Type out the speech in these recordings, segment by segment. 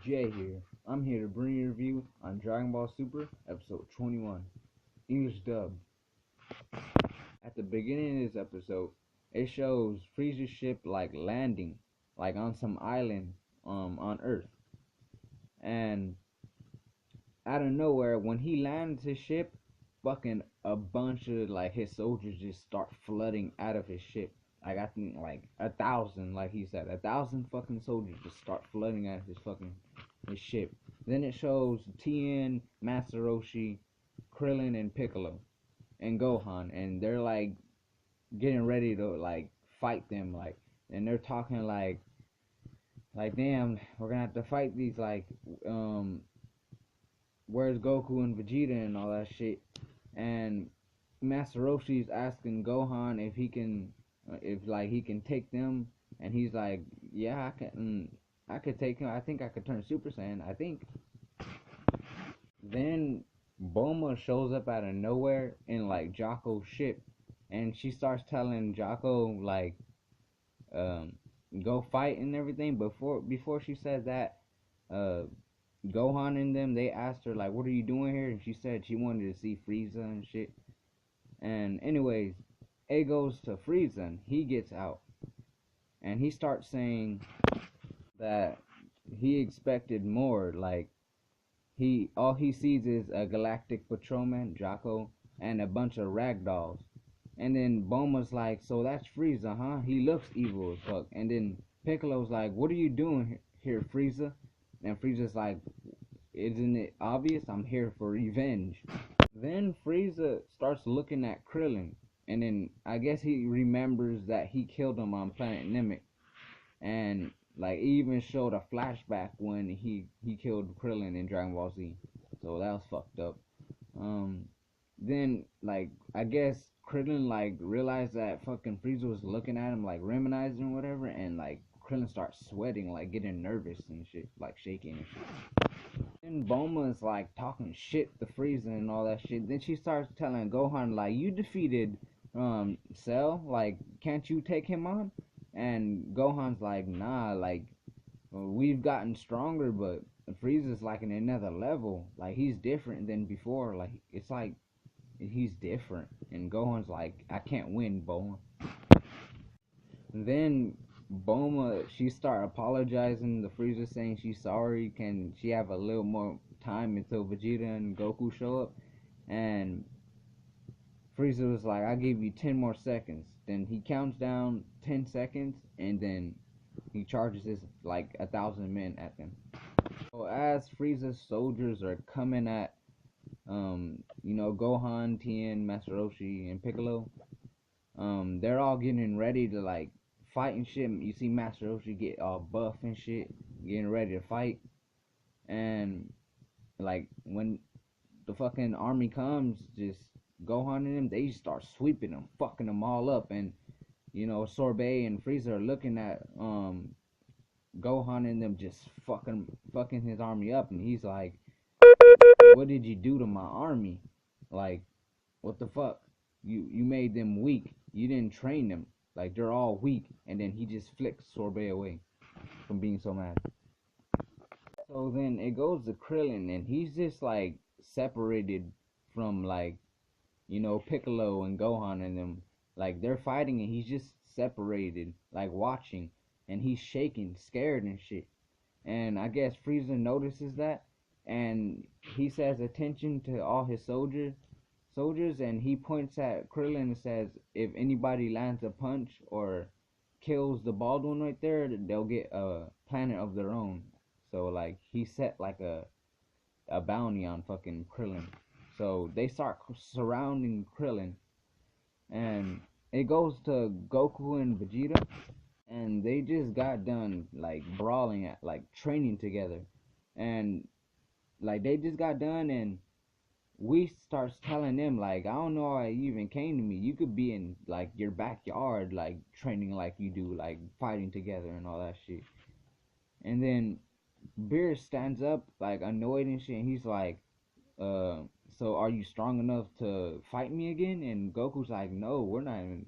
Jay here. I'm here to bring you a review on Dragon Ball Super episode 21, English dub. At the beginning of this episode, it shows Frieza's ship like landing, like on some island, on Earth. And out of nowhere, when he lands his ship, fucking a bunch of like his soldiers just start flooding out of his ship. Like I think like 1,000, like he said, 1,000 fucking soldiers just start flooding out of his ship. Then it shows Tien, Master Roshi, Krillin, and Piccolo, and Gohan, and they're like getting ready to like fight them, like, and they're talking like damn, we're gonna have to fight these where's Goku and Vegeta and all that shit. And Master Roshi's asking Gohan if he can, if like he can take them, and he's like, yeah, I could take him. I think I could turn Super Saiyan. I think. Then Bulma shows up out of nowhere in like Jocko's ship, and she starts telling Jocko like, go fight and everything. Before she said that, Gohan and them, they asked her like, what are you doing here? And she said she wanted to see Frieza and shit. And anyways, it goes to Frieza, and he gets out, and he starts saying that he expected more. Like all he sees is a galactic patrolman, Jocko, and a bunch of ragdolls. And then Bulma's like, so that's Frieza, huh? He looks evil as fuck. And then Piccolo's like, what are you doing here, Frieza? And Frieza's like, isn't it obvious? I'm here for revenge. Then Frieza starts looking at Krillin, and then I guess he remembers that he killed him on planet Namek. And like, he even showed a flashback when he killed Krillin in Dragon Ball Z. So that was fucked up. Then like, I guess Krillin like realized that fucking Frieza was looking at him like reminiscing or whatever, and like Krillin starts sweating, like getting nervous and shit, like shaking and shit. Then Bulma is like talking shit to Frieza and all that shit. Then she starts telling Gohan like, you defeated Cell, like can't you take him on? And Gohan's like, nah, like we've gotten stronger, but Frieza's like in another level. Like he's different than before. Like it's like he's different. And Gohan's like, I can't win, Bulma. And then Bulma, she start apologizing to Frieza, saying she's sorry. Can she have a little more time until Vegeta and Goku show up? And Frieza was like, I'll give you 10 more seconds. Then he counts down 10 seconds, and then he charges his like 1,000 men at them. So as Frieza's soldiers are coming at Gohan, Tien, Master Roshi, and Piccolo, they're all getting ready to like fight and shit. You see Master Roshi get all buff and shit, getting ready to fight. And like when the fucking army comes, just Gohan and them, they just start sweeping them, fucking them all up. And Sorbet and Frieza are looking at Gohan and them just fucking his army up, and he's like, what did you do to my army? Like, what the fuck? You made them weak. You didn't train them. Like, they're all weak. And then he just flicks Sorbet away from being so mad. So then it goes to Krillin, and he's just like separated from like Piccolo and Gohan and them. Like they're fighting, and he's just separated, like watching, and he's shaking, scared and shit. And I guess Frieza notices that, and he says attention to all his soldiers, and he points at Krillin and says, if anybody lands a punch or kills the bald one right there, they'll get a planet of their own. So like he set like a bounty on fucking Krillin. So they start surrounding Krillin, and it goes to Goku and Vegeta, and they just got done like brawling at like training together, and like they just got done, and we starts telling them like, I don't know how you even came to me. You could be in like your backyard like training like you do, like fighting together and all that shit. And then Beerus stands up like annoyed and shit, and he's like, so are you strong enough to fight me again? And Goku's like, no, we're not even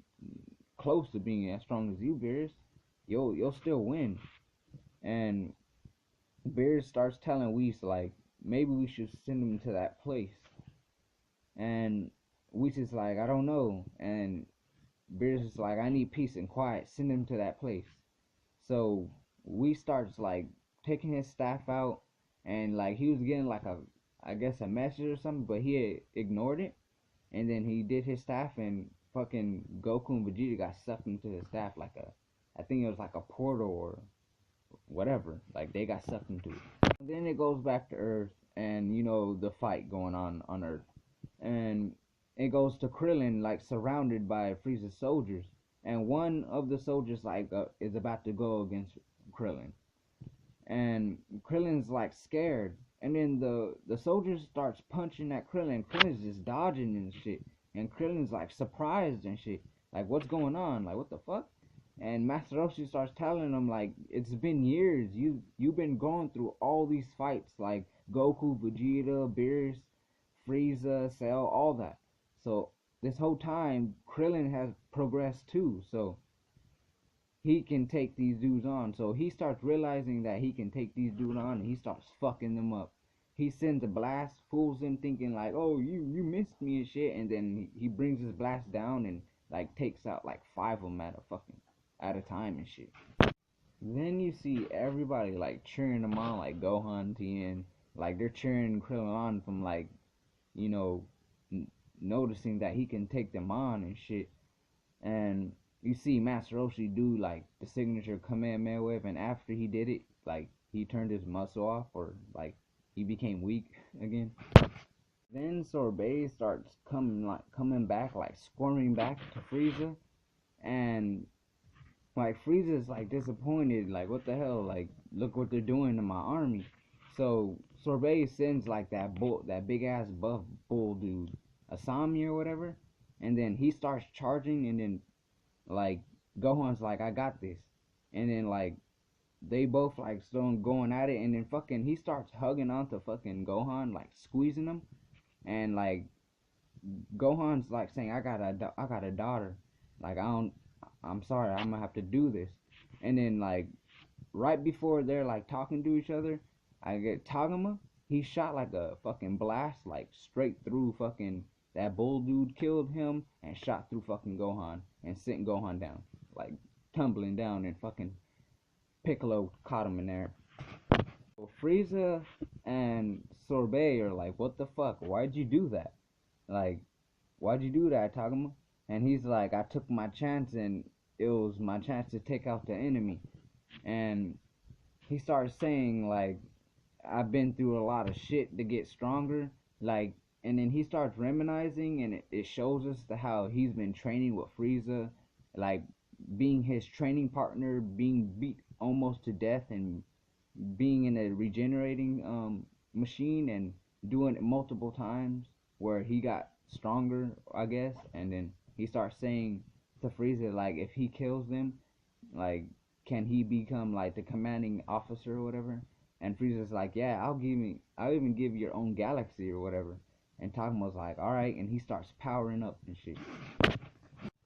close to being as strong as you, Beerus. You'll still win. And Beerus starts telling Whis like maybe we should send him to that place, and Whis is like I don't know, and Beerus is like I need peace and quiet. Send him to that place. So Whis starts like taking his staff out, and like he was getting like a I guess a message or something, but he had ignored it, and then he did his staff, and fucking Goku and Vegeta got sucked into his staff like a I think it was like a portal or whatever. Like they got sucked into it. Then it goes back to Earth, and you know the fight going on Earth, and it goes to Krillin like surrounded by Frieza's soldiers, and one of the soldiers like is about to go against Krillin, and Krillin's like scared, and then the soldier starts punching at Krillin. Krillin's just dodging and shit, and Krillin's like surprised and shit, like what's going on, like what the fuck? And Master Roshi starts telling him like it's been years, you've been going through all these fights like Goku, Vegeta, Beerus, Frieza, Cell, all that. So this whole time Krillin has progressed too, so he can take these dudes on. So he starts realizing that he can take these dudes on, and he starts fucking them up. He sends a blast, fools them thinking like, oh, you missed me and shit, and then he brings his blast down and like takes out like 5 of them at a time and shit. Then you see everybody like cheering him on, like Gohan, Tien, like they're cheering Krillin on from like, you know, noticing that he can take them on and shit. And you see Master Roshi do like the signature Kamehameha wave, and after he did it, like he turned his muscle off, or like he became weak again. Then Sorbet starts coming back, like squirming back to Frieza, and like Frieza's like disappointed, like what the hell, like look what they're doing to my army. So Sorbet sends like that big ass buff bull dude, Asami or whatever, and then he starts charging, and then like Gohan's like I got this, and then like they both like start going at it, and then fucking he starts hugging onto fucking Gohan, like squeezing him, and like Gohan's like saying I got a daughter, like I'm sorry, I'm gonna have to do this. And then like right before they're like talking to each other, I get Tagoma, he shot like a fucking blast like straight through fucking that bull dude, killed him and shot through fucking Gohan and sent Gohan down, like tumbling down, and fucking Piccolo caught him in there. So Frieza and Sorbet are like, what the fuck? Why'd you do that? Like, why'd you do that, Tagoma? And he's like, I took my chance, and it was my chance to take out the enemy. And he starts saying like, I've been through a lot of shit to get stronger, like, and then he starts reminiscing, and it shows us how he's been training with Frieza, like being his training partner, being beat almost to death, and being in a regenerating machine, and doing it multiple times where he got stronger, I guess. And then he starts saying to Frieza like if he kills them, like can he become like the commanding officer or whatever? And Frieza's like, yeah, I'll even give your own galaxy or whatever. And Takuma's like, alright, and he starts powering up and shit.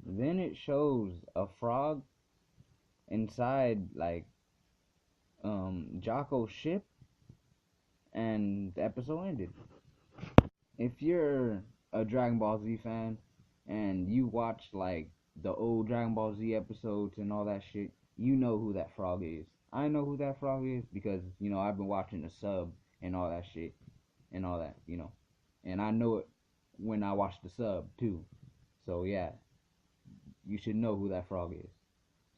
Then it shows a frog inside like Jocko's ship, and the episode ended. If you're a Dragon Ball Z fan and you watch like the old Dragon Ball Z episodes and all that shit, you know who that frog is. I know who that frog is because, you know, I've been watching the sub and all that shit and all that, you know. And I know it when I watch the sub too. So yeah, you should know who that frog is.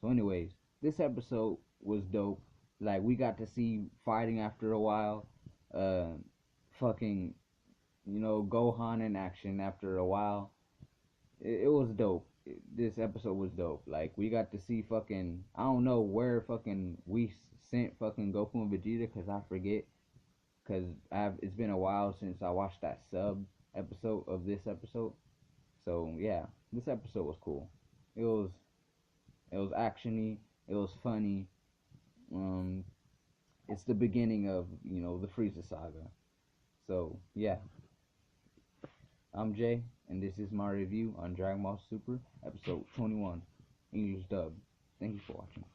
So anyways, this episode was dope. Like we got to see fighting after a while. Fucking, you know, Gohan in action after a while. It was dope. This episode was dope. Like we got to see fucking, I don't know where fucking we sent fucking Goku and Vegeta, cause I forget, cause it's been a while since I watched that sub episode of this episode. So yeah, this episode was cool. It was actiony. It was funny. It's the beginning of, you know, the Frieza saga. So yeah, I'm Jay, and this is my review on Dragon Ball Super episode 21, English dub. Thank you for watching.